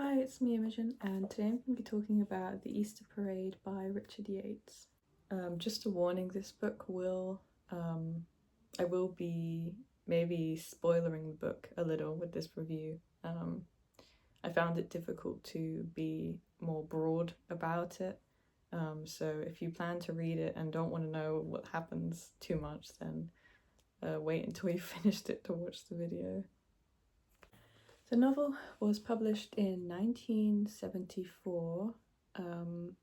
Hi, it's me Imogen, and today I'm going to be talking about The Easter Parade by Richard Yates. Just a warning, this book I will be maybe spoiling the book a little with this review. I found it difficult to be more broad about it, so if you plan to read it and don't want to know what happens too much, then wait until you finished it to watch the video. The novel was published in 1974, and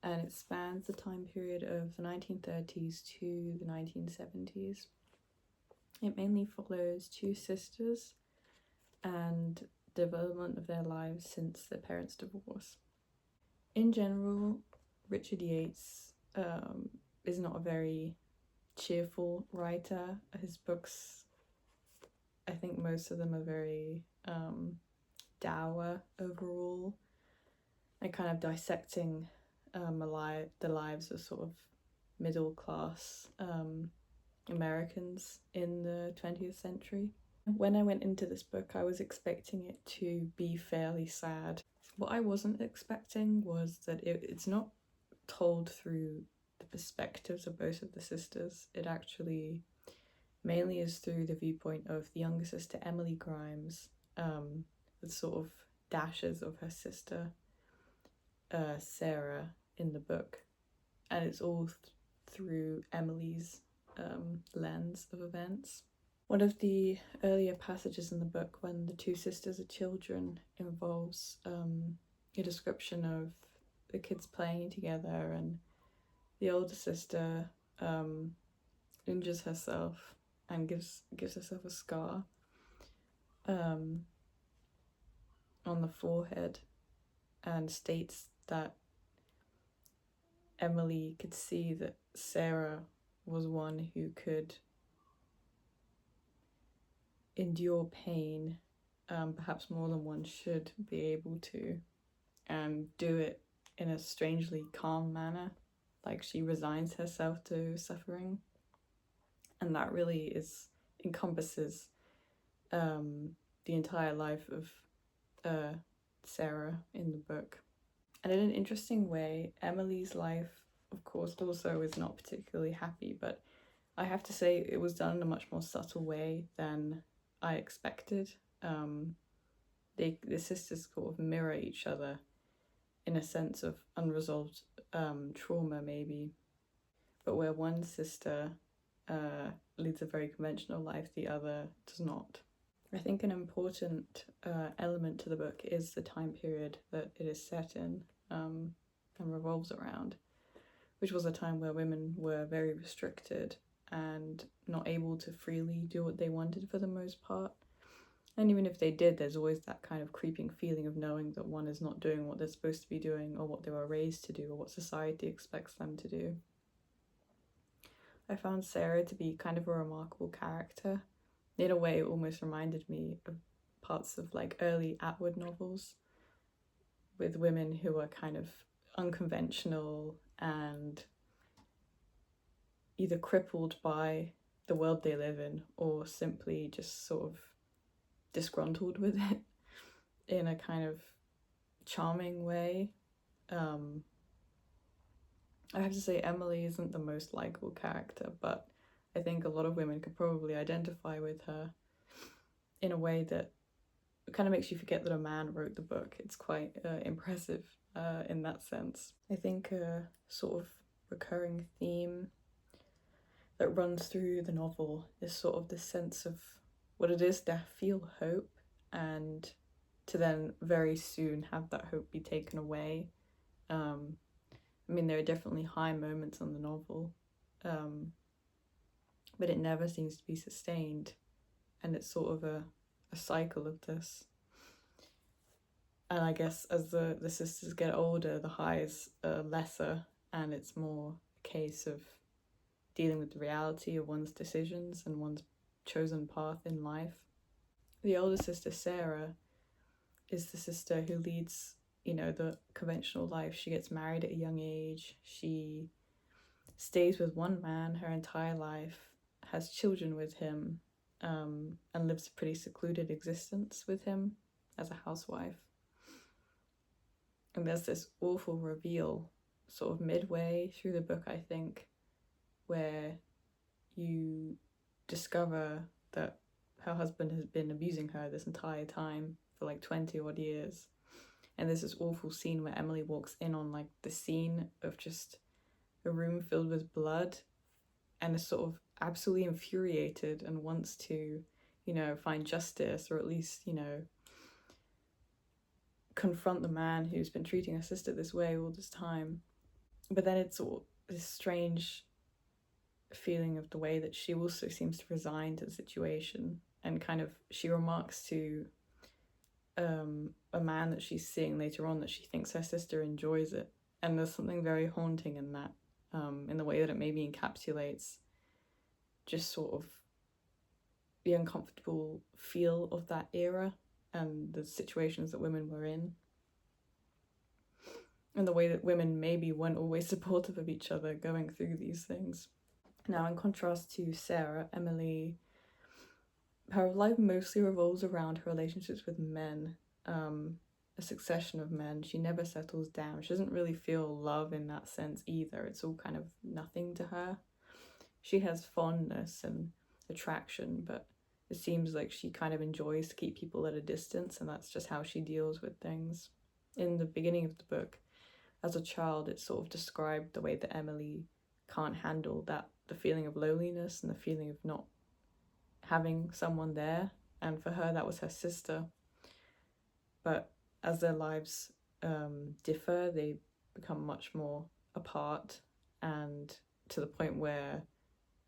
it spans the time period of the 1930s to the 1970s. It mainly follows two sisters and development of their lives since their parents' divorce. In general, Richard Yates is not a very cheerful writer. His books, I think most of them are very dour overall, and kind of dissecting the lives of sort of middle class Americans in the 20th century. When I went into this book, I was expecting it to be fairly sad. What I wasn't expecting was that it's not told through the perspectives of both of the sisters. It actually mainly is through the viewpoint of the younger sister, Emily Grimes, with sort of dashes of her sister, Sarah, in the book. And it's all through Emily's lens of events. One of the earlier passages in the book, when the two sisters are children, involves a description of the kids playing together, and the older sister injures herself and gives herself a scar on the forehead, and states that Emily could see that Sarah was one who could endure pain, perhaps more than one should be able to, and do it in a strangely calm manner, like she resigns herself to suffering. And that really encompasses the entire life of Sarah in the book. And in an interesting way, Emily's life, of course, also is not particularly happy, but I have to say it was done in a much more subtle way than I expected. The sisters sort of mirror each other in a sense of unresolved trauma, maybe, but where one sister leads a very conventional life, the other does not. I think an important element to the book is the time period that it is set in and revolves around, which was a time where women were very restricted and not able to freely do what they wanted for the most part. And even if they did, there's always that kind of creeping feeling of knowing that one is not doing what they're supposed to be doing, or what they were raised to do, or what society expects them to do. I found Sarah to be kind of a remarkable character. In a way, it almost reminded me of parts of like early Atwood novels, with women who are kind of unconventional and either crippled by the world they live in, or simply just sort of disgruntled with it in a kind of charming way. I have to say Emily isn't the most likable character, but I think a lot of women could probably identify with her in a way that kind of makes you forget that a man wrote the book. It's quite impressive in that sense. I think a sort of recurring theme that runs through the novel is sort of this sense of what it is to feel hope and to then very soon have that hope be taken away. I mean, there are definitely high moments on the novel, but it never seems to be sustained, and it's sort of a cycle of this. And I guess as the sisters get older, the highs are lesser, and it's more a case of dealing with the reality of one's decisions and one's chosen path in life. The older sister, Sarah, is the sister who leads, the conventional life. She gets married at a young age. She stays with one man her entire life, has children with him, and lives a pretty secluded existence with him as a housewife. And there's this awful reveal sort of midway through the book, I think, where you discover that her husband has been abusing her this entire time for like 20 odd years. And there's this awful scene where Emily walks in on like the scene of just a room filled with blood and is sort of absolutely infuriated and wants to, find justice, or at least, confront the man who's been treating her sister this way all this time. But then it's all this strange feeling of the way that she also seems to resign to the situation, and kind of she remarks to a man that she's seeing later on that she thinks her sister enjoys it. And there's something very haunting in that, in the way that it maybe encapsulates just sort of the uncomfortable feel of that era and the situations that women were in, and the way that women maybe weren't always supportive of each other going through these things. Now, in contrast to Sarah, Emily, her life mostly revolves around her relationships with men, a succession of men. She never settles down. She doesn't really feel love in that sense either. It's all kind of nothing to her. She has fondness and attraction, but it seems like she kind of enjoys to keep people at a distance, and that's just how she deals with things. In the beginning of the book, as a child, it's sort of described the way that Emily can't handle the feeling of loneliness and the feeling of not having someone there. And for her, that was her sister. But as their lives differ, they become much more apart, and to the point where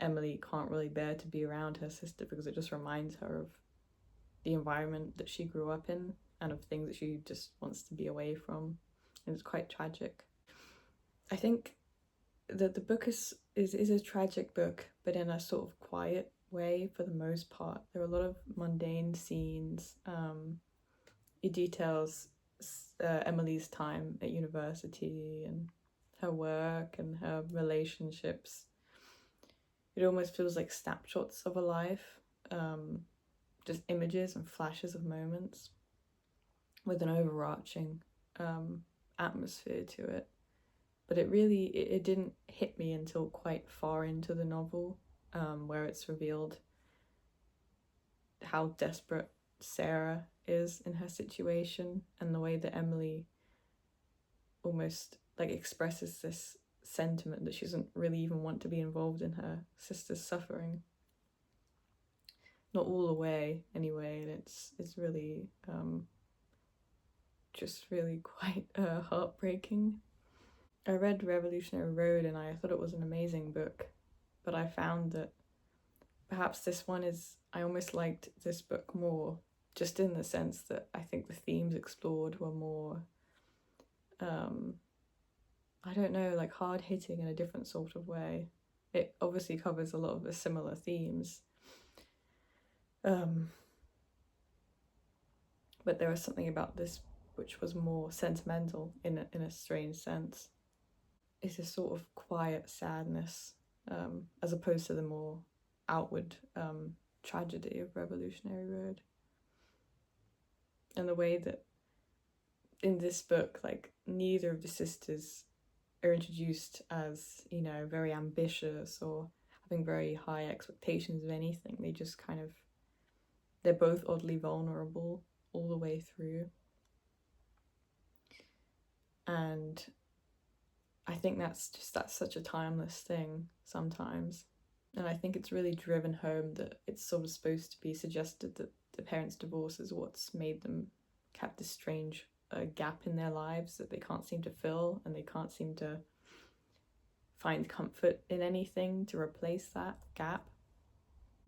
Emily can't really bear to be around her sister because it just reminds her of the environment that she grew up in and of things that she just wants to be away from. And it's quite tragic. I think that the book is a tragic book, but in a sort of quiet way for the most part. There are a lot of mundane scenes. It details Emily's time at university and her work and her relationships. It almost feels like snapshots of a life, just images and flashes of moments with an overarching atmosphere to it. But it didn't hit me until quite far into the novel, where it's revealed how desperate Sarah is in her situation, and the way that Emily almost like expresses this sentiment that she doesn't really even want to be involved in her sister's suffering. Not all the way, anyway, and it's really just really quite heartbreaking. I read Revolutionary Road and I thought it was an amazing book, but I found that perhaps this one I almost liked this book more, just in the sense that I think the themes explored were more, I don't know, like hard hitting in a different sort of way. It obviously covers a lot of the similar themes. But there was something about this which was more sentimental in a strange sense. It's a sort of quiet sadness, as opposed to the more outward tragedy of Revolutionary Road. And the way that in this book, like, neither of the sisters are introduced as, very ambitious or having very high expectations of anything. They just kind of, they're both oddly vulnerable all the way through. And I think that's such a timeless thing sometimes. And I think it's really driven home that it's sort of supposed to be suggested that the parents' divorce is what's made them have this strange gap in their lives that they can't seem to fill, and they can't seem to find comfort in anything to replace that gap.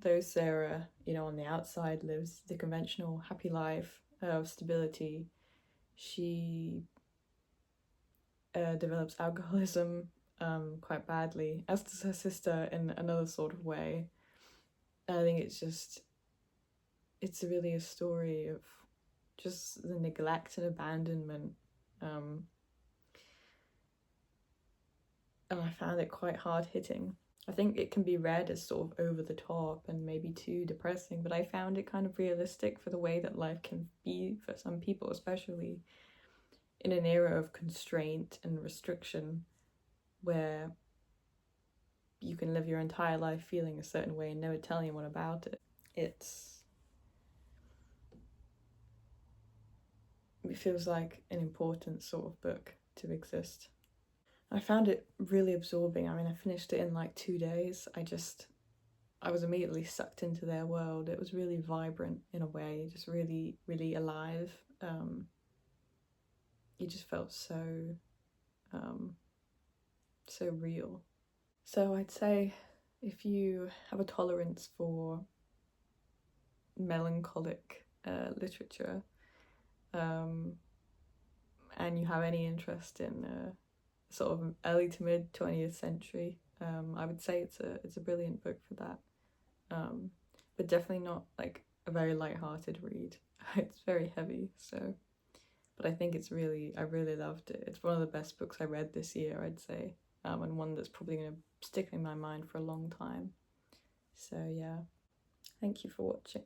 Though Sarah, on the outside lives the conventional happy life of stability, she develops alcoholism quite badly, as does her sister in another sort of way. And I think it's really a story of just the neglect and abandonment. And I found it quite hard hitting. I think it can be read as sort of over the top and maybe too depressing, but I found it kind of realistic for the way that life can be for some people, especially in an era of constraint and restriction where you can live your entire life feeling a certain way and never tell anyone about it. It feels like an important sort of book to exist. I found it really absorbing. I mean, I finished it in like 2 days. I was immediately sucked into their world. It was really vibrant in a way, just really, really alive. You just felt so real. So I'd say if you have a tolerance for melancholic literature, and you have any interest in sort of early to mid 20th century, I would say it's a brilliant book for that. But definitely not like a very light-hearted read. It's very heavy, so. But I think I really loved it. It's one of the best books I read this year, I'd say, and one that's probably going to stick in my mind for a long time. So yeah, thank you for watching.